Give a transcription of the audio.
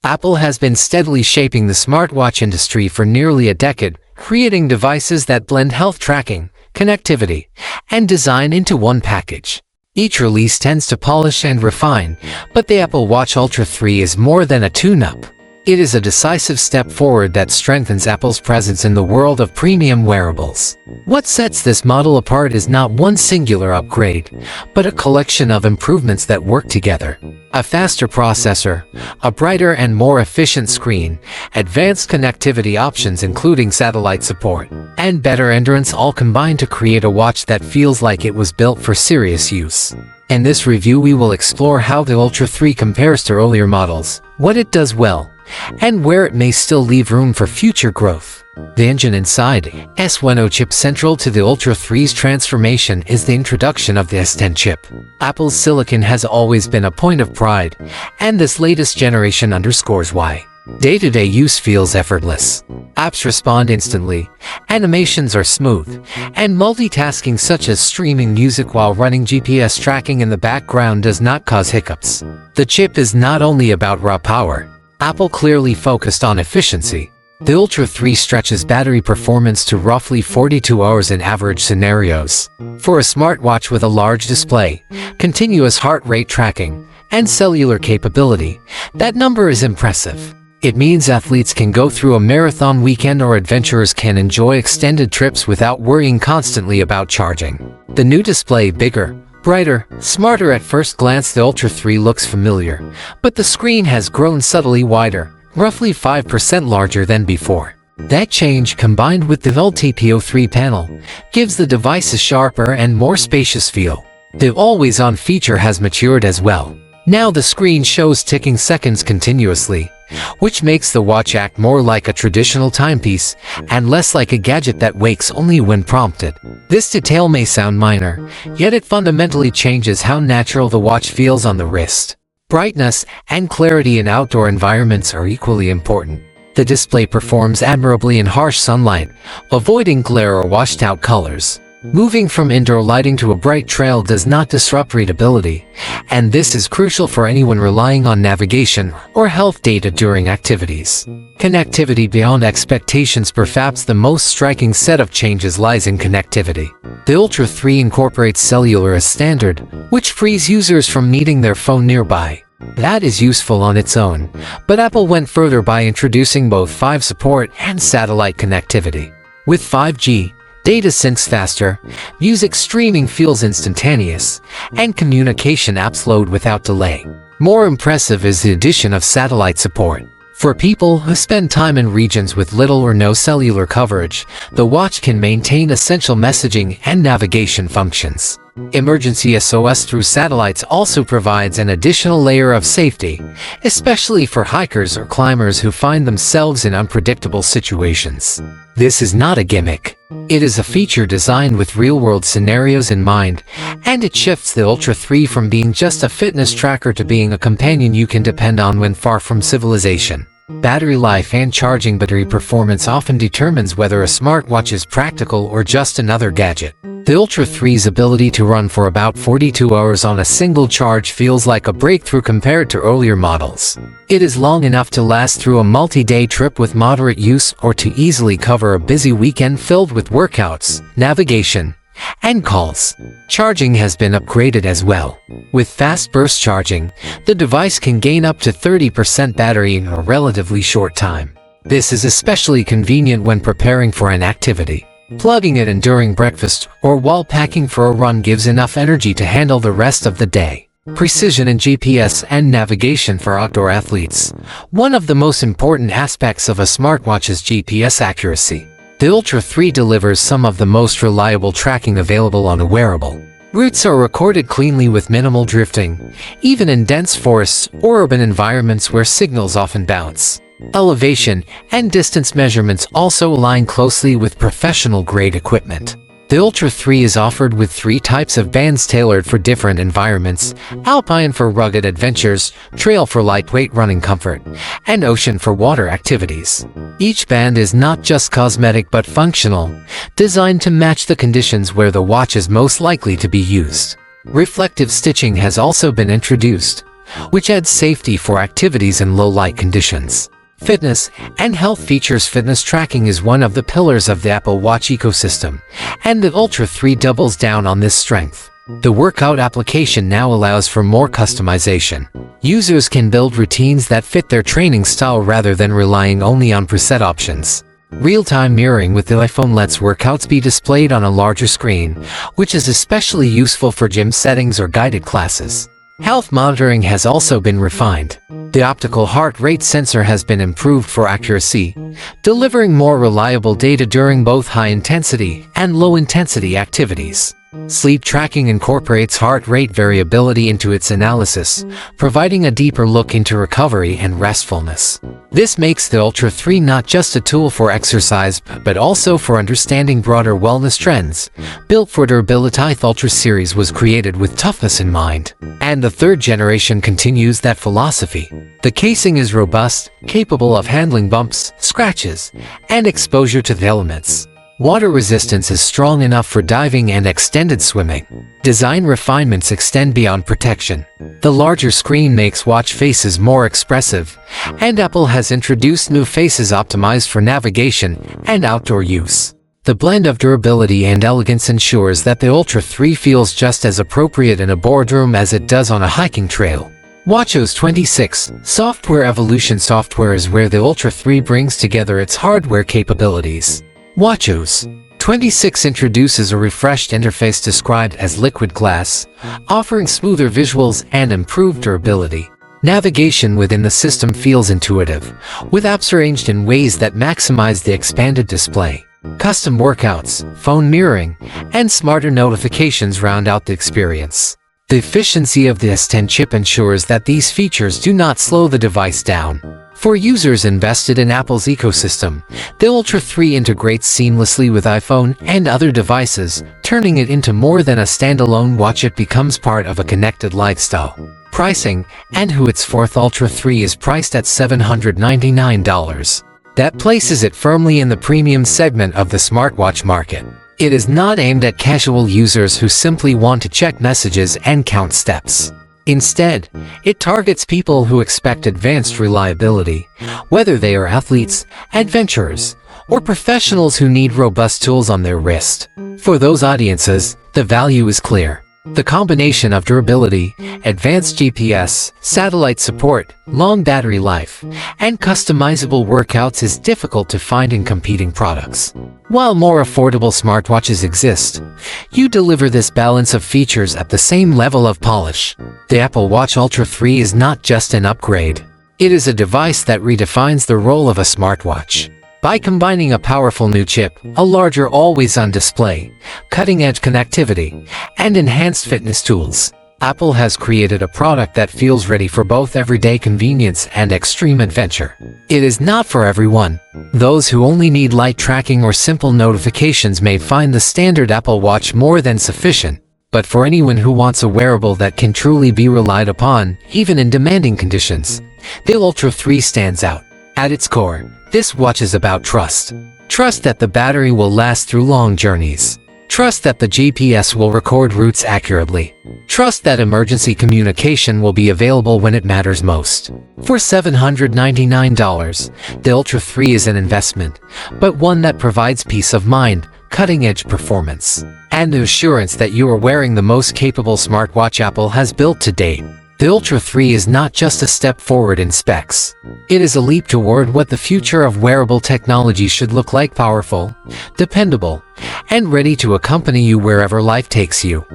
Apple has been steadily shaping the smartwatch industry for nearly a decade, creating devices that blend health tracking, connectivity, and design into one package. Each release tends to polish and refine, but the Apple Watch Ultra 3 is more than a tune-up. It is a decisive step forward that strengthens Apple's presence in the world of premium wearables. What sets this model apart is not one singular upgrade, but a collection of improvements that work together. A faster processor, a brighter and more efficient screen, advanced connectivity options including satellite support, and better endurance all combine to create a watch that feels like it was built for serious use. In this review we will explore how the Ultra 3 compares to earlier models, what it does well, and where it may still leave room for future growth. The engine inside S10 chip. Central to the Ultra 3's transformation is the introduction of the S10 chip. Apple's silicon has always been a point of pride, and this latest generation underscores why. Day-to-day use feels effortless. Apps respond instantly, animations are smooth, and multitasking such as streaming music while running GPS tracking in the background does not cause hiccups. The chip is not only about raw power. Apple clearly focused on efficiency. The Ultra 3 stretches battery performance to roughly 42 hours in average scenarios. For a smartwatch with a large display, continuous heart rate tracking, and cellular capability, that number is impressive. It means athletes can go through a marathon weekend or adventurers can enjoy extended trips without worrying constantly about charging. The new display, bigger, brighter, smarter. At first glance the Ultra 3 looks familiar, but the screen has grown subtly wider, roughly 5% larger than before. That change, combined with the LTPO3 panel, gives the device a sharper and more spacious feel. The always-on feature has matured as well. Now the screen shows ticking seconds continuously, which makes the watch act more like a traditional timepiece and less like a gadget that wakes only when prompted. This detail may sound minor, yet it fundamentally changes how natural the watch feels on the wrist. Brightness and clarity in outdoor environments are equally important. The display performs admirably in harsh sunlight, avoiding glare or washed-out colors. Moving from indoor lighting to a bright trail does not disrupt readability, and this is crucial for anyone relying on navigation or health data during activities. Connectivity beyond expectations. Perhaps the most striking set of changes lies in connectivity. The Ultra 3 incorporates cellular as standard, which frees users from needing their phone nearby. That is useful on its own, but Apple went further by introducing both 5G support and satellite connectivity. With 5G, data syncs faster, music streaming feels instantaneous, and communication apps load without delay. More impressive is the addition of satellite support. For people who spend time in regions with little or no cellular coverage, the watch can maintain essential messaging and navigation functions. Emergency SOS through satellites also provides an additional layer of safety, especially for hikers or climbers who find themselves in unpredictable situations. This is not a gimmick. It is a feature designed with real-world scenarios in mind, and it shifts the Ultra 3 from being just a fitness tracker to being a companion you can depend on when far from civilization. Battery life and charging. Battery performance often determines whether a smartwatch is practical or just another gadget. The Ultra 3's ability to run for about 42 hours on a single charge feels like a breakthrough compared to earlier models. It is long enough to last through a multi-day trip with moderate use or to easily cover a busy weekend filled with workouts, navigation, and calls. Charging has been upgraded as well. With fast burst charging, the device can gain up to 30% battery in a relatively short time. This is especially convenient when preparing for an activity. Plugging it in during breakfast or while packing for a run gives enough energy to handle the rest of the day. Precision in GPS and navigation for outdoor athletes. One of the most important aspects of a smartwatch is GPS accuracy. The Ultra 3 delivers some of the most reliable tracking available on a wearable. Routes are recorded cleanly with minimal drifting, even in dense forests or urban environments where signals often bounce. Elevation and distance measurements also align closely with professional-grade equipment. The Ultra 3 is offered with 3 types of bands tailored for different environments: Alpine for rugged adventures, Trail for lightweight running comfort, and Ocean for water activities. Each band is not just cosmetic but functional, designed to match the conditions where the watch is most likely to be used. Reflective stitching has also been introduced, which adds safety for activities in low-light conditions. Fitness and health features. Fitness tracking is one of the pillars of the Apple Watch ecosystem, and the Ultra 3 doubles down on this strength. The workout application now allows for more customization. Users can build routines that fit their training style rather than relying only on preset options. Real-time mirroring with the iPhone lets workouts be displayed on a larger screen, which is especially useful for gym settings or guided classes. Health monitoring has also been refined. The optical heart rate sensor has been improved for accuracy, delivering more reliable data during both high-intensity and low-intensity activities. Sleep tracking incorporates heart rate variability into its analysis, providing a deeper look into recovery and restfulness. This makes the Ultra 3 not just a tool for exercise, but also for understanding broader wellness trends. Built for durability, the Ultra series was created with toughness in mind, and the third generation continues that philosophy. The casing is robust, capable of handling bumps, scratches, and exposure to the elements. Water resistance is strong enough for diving and extended swimming. Design refinements extend beyond protection. The larger screen makes watch faces more expressive, and Apple has introduced new faces optimized for navigation and outdoor use. The blend of durability and elegance ensures that the Ultra 3 feels just as appropriate in a boardroom as it does on a hiking trail. WatchOS 26 Software Evolution. Software is where the Ultra 3 brings together its hardware capabilities. WatchOS 26 introduces a refreshed interface described as liquid glass, offering smoother visuals and improved durability. Navigation within the system feels intuitive, with apps arranged in ways that maximize the expanded display. Custom workouts, phone mirroring, and smarter notifications round out the experience. The efficiency of the S10 chip ensures that these features do not slow the device down. For users invested in Apple's ecosystem, the Ultra 3 integrates seamlessly with iPhone and other devices, turning it into more than a standalone watch. It becomes part of a connected lifestyle. Pricing, and its fourth Ultra 3 is priced at $799. That places it firmly in the premium segment of the smartwatch market. It is not aimed at casual users who simply want to check messages and count steps. Instead, it targets people who expect advanced reliability, whether they are athletes, adventurers, or professionals who need robust tools on their wrist. For those audiences, the value is clear. The combination of durability, advanced GPS, satellite support, long battery life, and customizable workouts is difficult to find in competing products. While more affordable smartwatches exist, you deliver this balance of features at the same level of polish. The Apple Watch Ultra 3 is not just an upgrade. It is a device that redefines the role of a smartwatch. By combining a powerful new chip, a larger always-on display, cutting-edge connectivity, and enhanced fitness tools, Apple has created a product that feels ready for both everyday convenience and extreme adventure. It is not for everyone. Those who only need light tracking or simple notifications may find the standard Apple Watch more than sufficient. But for anyone who wants a wearable that can truly be relied upon, even in demanding conditions, the Ultra 3 stands out. At its core, this watch is about trust. Trust that the battery will last through long journeys. Trust that the GPS will record routes accurately. Trust that emergency communication will be available when it matters most. For $799, the Ultra 3 is an investment, but one that provides peace of mind, cutting-edge performance, and the assurance that you are wearing the most capable smartwatch Apple has built to date. The Ultra 3 is not just a step forward in specs. It is a leap toward what the future of wearable technology should look like: powerful, dependable, and ready to accompany you wherever life takes you.